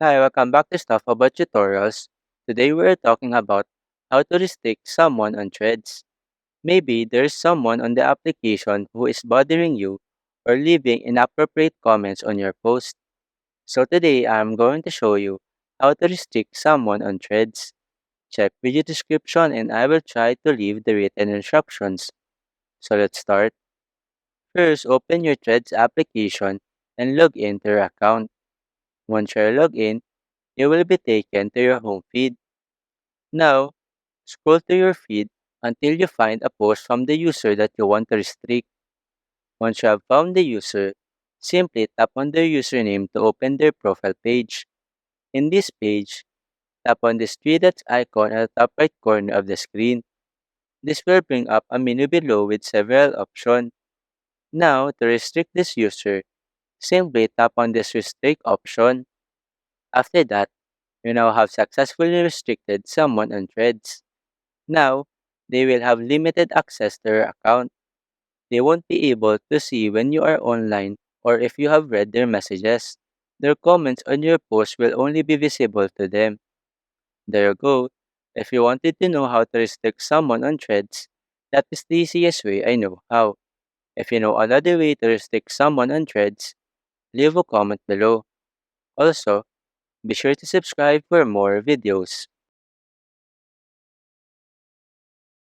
Hi, welcome back to Stuff About Tutorials. Today we're talking about how to restrict someone on threads. Maybe there's someone on the application who is bothering you or leaving inappropriate comments on your post. So today I'm going to show you how to restrict someone on threads. Check video description and I will try to leave the written instructions. So let's start. First, open your Threads application and log into your account. Once you're logged in, you will be taken to your home feed. Now, scroll through your feed until you find a post from the user that you want to restrict. Once you have found the user, simply tap on their username to open their profile page. In this page, tap on this three dots icon at the top right corner of the screen. This will bring up a menu below with several options. Now, to restrict this user, simply tap on this restrict option. After that, you now have successfully restricted someone on threads. Now, they will have limited access to your account. They won't be able to see when you are online or if you have read their messages. Their comments on your post will only be visible to them. There you go. If you wanted to know how to restrict someone on threads, that is the easiest way I know how. If you know another way to restrict someone on threads, leave a comment below. Also, be sure to subscribe for more videos.